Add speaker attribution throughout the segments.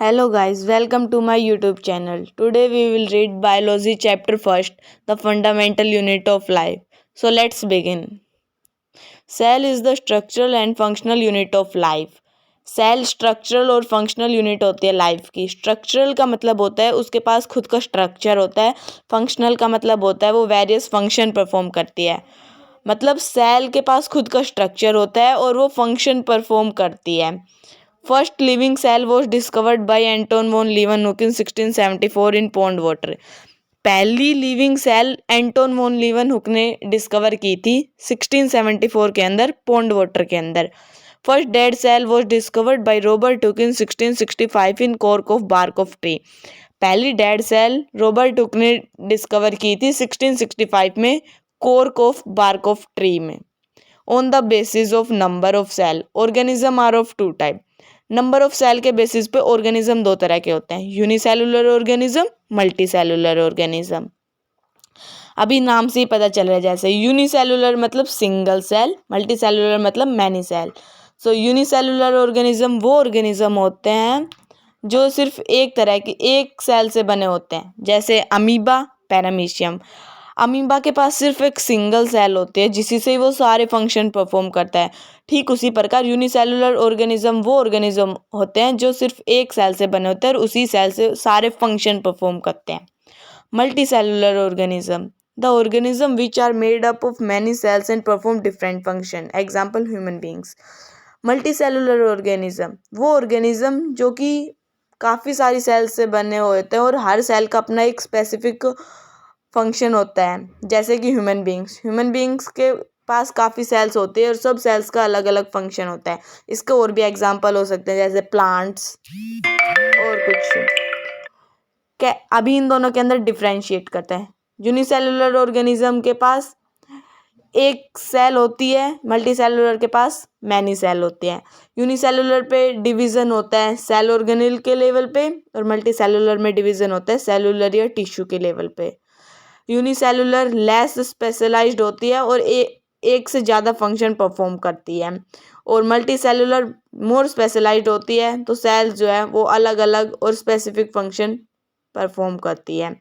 Speaker 1: Hello guys, welcome to my YouTube channel. Today we will read Biology chapter first, the fundamental unit of life. So let's begin. Cell is the structural and functional unit of life. Cell structural और functional unit होती है life की. Structural का मतलब होता है उसके पास खुद का स्ट्रक्चर होता है. फंक्शनल का मतलब होता है वो वेरियस फंक्शन परफॉर्म करती है. मतलब सेल के पास खुद का स्ट्रक्चर होता है और वो फंक्शन परफॉर्म करती है. First living cell was discovered by Anton van Leeuwenhoek in 1674 in pond water. पहली living cell Anton van Leeuwenhoek ने डिस्कवर की थी 1674 के अंदर पॉन्ड वाटर के अंदर. First dead cell was discovered by Robert Hooke in 1665 in cork of bark of tree. पहली dead cell Robert Hooke ने डिस्कवर की थी 1665 में cork of bark of tree में. On the basis of number of cell organism are of two type. Number of cell के basis पे organism दो तरह के होते हैं, unicellular organism, multi cellular organism. अभी नाम से ही पता चल रहा है, जैसे यूनिसेलुलर मतलब सिंगल सेल, मल्टी सेलुलर मतलब मैनी सेल. सो यूनिसेलुलर ऑर्गेनिज्म वो ऑर्गेनिज्म होते हैं जो सिर्फ एक तरह के एक सेल से बने होते हैं, जैसे अमीबा, पैरामीशियम. अमीबा के पास सिर्फ एक सिंगल सेल होती है जिसी से वो सारे फंक्शन परफॉर्म करता है. ठीक उसी प्रकार यूनिसेलुलर ऑर्गेनिज्म वो ऑर्गेनिज्म होते हैं जो सिर्फ एक सेल से बने होते हैं और उसी सेल से सारे फंक्शन परफॉर्म करते हैं. Multi cellular organism the organism which are made up of many cells and perform different function. Example human beings. Multi cellular organism वो ऑर्गेनिज्म जो कि काफ़ी सारी सेल्स से बने हुए होते हैं और हर सेल का अपना एक स्पेसिफिक फंक्शन होता है, जैसे कि ह्यूमन बींग्स के पास काफ़ी सेल्स होते हैं और सब सेल्स का अलग अलग फंक्शन होता है. इसके और भी एग्जांपल हो सकते हैं जैसे प्लांट्स और कुछ. क्या अभी इन दोनों के अंदर डिफरेंशिएट करते हैं. यूनिसेलुलर ऑर्गेनिज्म के पास एक सेल होती है, मल्टी सेलुलर के पास मैनी सेल होती है. यूनिसेलुलर पे डिवीज़न होता है सेल ऑर्गेनेल के लेवल पे और मल्टी सेलुलर में डिवीज़न होता है सेलुलर या टिश्यू के लेवल पे. यूनिसेलुलर लेस स्पेशलाइज्ड होती है और एक से ज़्यादा फंक्शन परफॉर्म करती है और मल्टी सेलुलर मोर स्पेशलाइज्ड होती है, तो सेल्स जो है वो अलग अलग और स्पेसिफिक फंक्शन परफॉर्म करती है.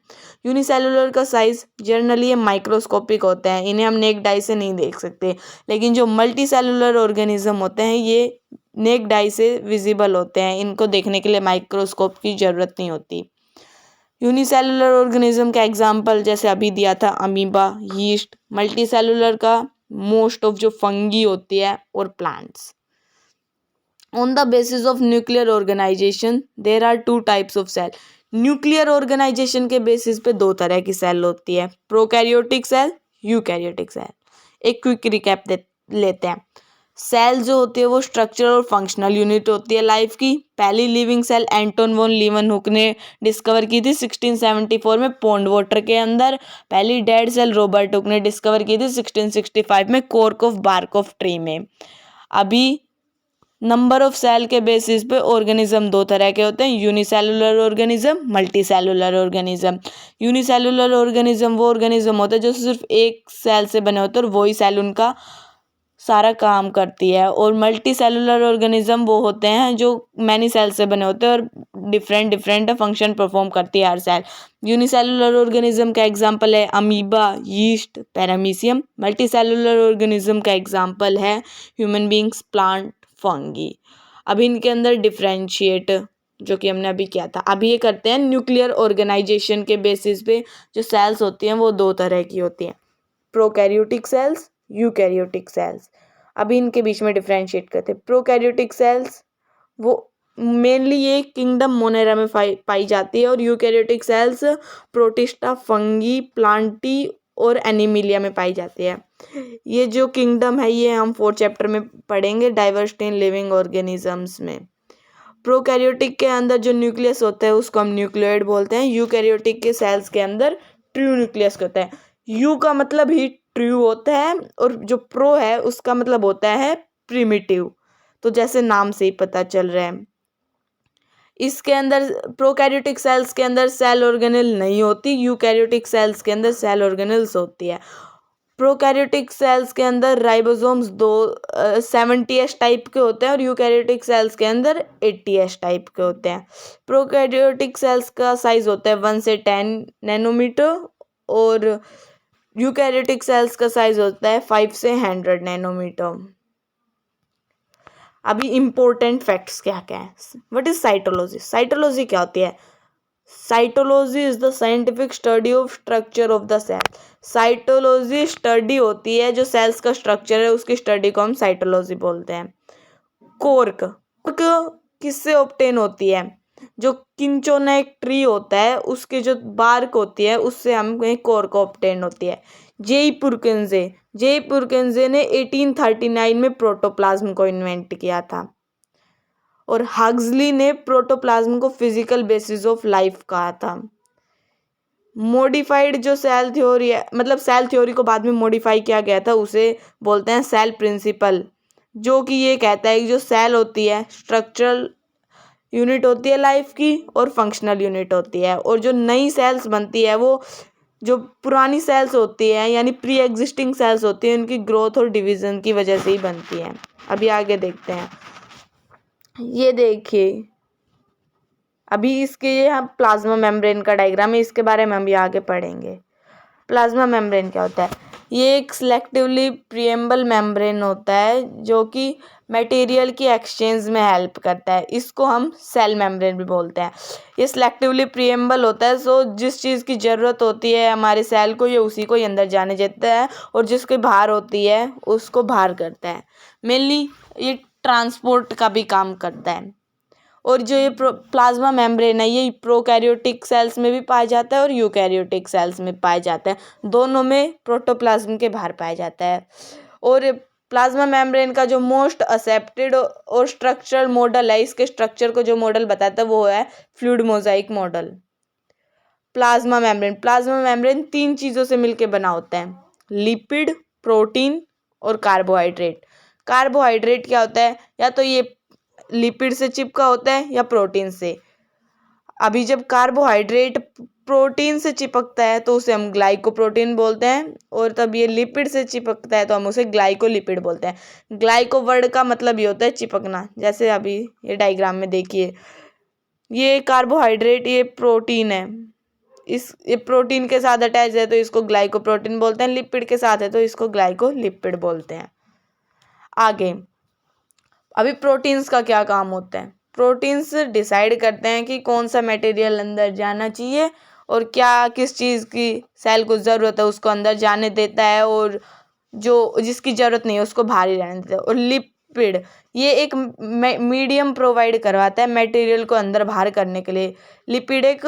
Speaker 1: यूनिसेलुलर का साइज जनरली ये माइक्रोस्कोपिक होता है, इन्हें हम नेक्ड आई से नहीं देख सकते, लेकिन जो मल्टी सेलुलर ऑर्गेनिज्म होते हैं ये नेक्ड आई से विजिबल होते हैं, इनको देखने के लिए माइक्रोस्कोप की ज़रूरत नहीं होती. यूनिसेलुलर ऑर्गेनिज्म का एग्जाम्पल जैसे अभी दिया था अमीबा, यीस्ट. मल्टी सेलुलर का मोस्ट ऑफ जो फंगी होती है और plants. On the basis of nuclear organisation there are two types of cell. Nuclear organisation के बेसिस पे दो तरह की सेल होती है, प्रोकैरियोटिक सेल, यूकैरियोटिक सेल. एक क्विक रिकैप लेते हैं. सेल जो होती है वो स्ट्रक्चरल और फंक्शनल यूनिट होती है लाइफ की. पहली living cell Anton van Leeuwenhoek ने डिस्कवर की थी 1674 में पॉन्ड वाटर के अंदर. पहली डेड सेल रॉबर्ट हुक ने डिस्कवर की थी 1665 में cork of bark of tree में. अभी नंबर ऑफ सेल के बेसिस पे ऑर्गेनिज्म दो तरह के होते हैं, unicellular organism, multi cellular organism. Unicellular organism वो ऑर्गेनिज्म होता है जो सिर्फ एक सेल से बने होते हैं और वही सेल उनका सारा काम करती है. और मल्टी सेलुलर ऑर्गेनिज्म वो होते हैं जो मैनी सेल से बने होते हैं और डिफरेंट डिफरेंट फंक्शन परफॉर्म करती है हर सेल. यूनिसेलुलर ऑर्गेनिज्म का एग्जांपल है amoeba, yeast, paramecium. Multi cellular organism का एग्जांपल है ह्यूमन बींग्स, प्लांट, फंगी. अभी इनके अंदर डिफरेंशिएट जो कि हमने अभी किया था. अभी ये करते हैं न्यूक्लियर ऑर्गेनाइजेशन के बेसिस पे जो सेल्स होती हैं वो दो तरह की होती हैं, प्रोकैरियोटिक सेल्स, यूकैरियोटिक सेल्स. अभी इनके बीच में डिफरेंशिएट करते हैं. प्रोकैरियोटिक सेल्स वो मेनली ये किंगडम मोनेरा में पाई जाती है और eukaryotic cells protista, fungi, Plantae और एनिमिलिया में पाई जाती है. ये जो किंगडम है ये हम 4th चैप्टर में पढ़ेंगे, डाइवर्सिटी इन लिविंग ऑर्गेनिजम्स में. प्रोकैरियोटिक के अंदर जो न्यूक्लियस होता है उसको हम न्यूक्लियोइड बोलते हैं. यूकैरियोटिक के सेल्स के अंदर ट्रू न्यूक्लियस होता है. यू का मतलब ही ट्रू होता है और जो प्रो है उसका मतलब होता है प्रिमिटिव, तो जैसे नाम से ही पता चल रहा है. इसके अंदर प्रोकैरियोटिक सेल्स के अंदर सेल ऑर्गेनेल नहीं होती, यूकैरियोटिक सेल्स के अंदर सेल ऑर्गेनेल्स होती है. प्रोकैरियोटिक सेल्स के अंदर राइबोसोम्स 70S टाइप के होते हैं और यूकैरियोटिक सेल्स के अंदर 80S टाइप के होते हैं। प्रोकैरियोटिक सेल्स का साइज होता है 1 से 10 नैनोमीटर और यूकैरियोटिक सेल्स का साइज होता है 5 से 100 नैनोमीटर। अभी इम्पोर्टेंट फैक्ट्स क्या क्या है। What is cytology? साइटोलॉजी क्या होती है? Cytology is the scientific study of structure of the cell. Cytology study होती है जो सेल्स का स्ट्रक्चर है, उसकी स्टडी को हम साइटोलॉजी बोलते हैं। कोर्क किससे ऑब्टेन होती है? जो किंचोना एक ट्री होता है उसके जो बार्क होती है उससे हम कोर्क ऑब्टेन होती है। जे पुरकेंजे ने 1839 में प्रोटोप्लाज्म को इन्वेंट किया था और हग्सली ने प्रोटोप्लाज्म को फिजिकल बेसिस ऑफ लाइफ कहा था। मॉडिफाइड जो सेल थ्योरी है, मतलब सेल थ्योरी को बाद में मॉडिफाई किया गया था, उसे बोलते हैं सेल प्रिंसिपल, जो कि ये कहता है कि जो सेल होती है स्ट्रक्चरल यूनिट होती है लाइफ की और फंक्शनल यूनिट होती है, और जो नई सेल्स बनती है वो जो पुरानी सेल्स होती है यानी प्री एग्जिस्टिंग सेल्स होती है उनकी ग्रोथ और डिवीजन की वजह से ही बनती है। अभी आगे देखते हैं। ये देखिए अभी इसके ये हम प्लाज्मा मेम्ब्रेन का डायग्राम है, इसके बारे में हम भी आगे पढ़ेंगे। प्लाज्मा मेम्ब्रेन क्या होता है? ये एक सिलेक्टिवली प्रिएम्बल मेम्ब्रेन होता है जो कि मटेरियल की एक्सचेंज में हेल्प करता है। इसको हम सेल मेम्ब्रेन भी बोलते हैं। ये सिलेक्टिवली प्रिएम्बल होता है, सो जिस चीज़ की ज़रूरत होती है हमारे सेल को, ये उसी को ही अंदर जाने देता है और जिसकी बाहर होती है उसको बाहर करता है। मेनली ये ट्रांसपोर्ट का भी काम करता है। और जो ये प्लाज्मा मेम्ब्रेन है ये प्रोकैरियोटिक सेल्स में भी पाया जाता है और यूकैरियोटिक सेल्स में पाया जाता है। दोनों में प्रोटोप्लाज्म के बाहर पाया जाता है। और प्लाज्मा मेम्ब्रेन का जो मोस्ट एक्सेप्टेड और स्ट्रक्चरल मॉडल है, इसके स्ट्रक्चर को जो मॉडल बताता है वो है fluid Mosaic model. Plasma membrane 3 चीज़ों से मिलकर बना होता है, लिपिड, प्रोटीन और कार्बोहाइड्रेट। कार्बोहाइड्रेट क्या होता है? या तो ये लिपिड से चिपका होता है या प्रोटीन से। अभी जब कार्बोहाइड्रेट प्रोटीन से चिपकता है तो उसे हम ग्लाइकोप्रोटीन बोलते हैं, और तब ये लिपिड से चिपकता है तो हम उसे ग्लाइकोलिपिड बोलते हैं। ग्लाइको वर्ड का मतलब ये होता है चिपकना। जैसे अभी ये डायग्राम में देखिए, ये कार्बोहाइड्रेट ये प्रोटीन है, ये प्रोटीन के साथ अटैच है तो इसको ग्लाइकोप्रोटीन बोलते हैं, लिपिड के साथ है तो इसको ग्लाइकोलिपिड बोलते हैं। आगे अभी प्रोटीन्स का क्या काम होता है? प्रोटीन्स डिसाइड करते हैं कि कौन सा मटेरियल अंदर जाना चाहिए और क्या किस चीज़ की सेल को ज़रूरत है उसको अंदर जाने देता है, और जो जिसकी ज़रूरत नहीं है उसको बाहर ही रहने देता है। और लिपिड ये एक मीडियम प्रोवाइड करवाता है मटेरियल को अंदर बाहर करने के लिए। लिपिड एक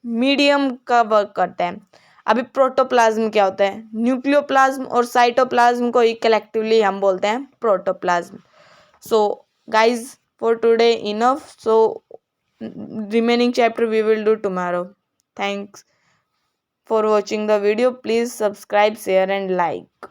Speaker 1: मीडियम का वर्क करता है। अभी प्रोटोप्लाज्म क्या होता है? न्यूक्लियोप्लाज्म और साइटोप्लाज्म को ही कलेक्टिवली हम बोलते हैं protoplasm. So guys, for today enough. So remaining chapter we will do tomorrow. Thanks for watching the video. Please subscribe, share and like.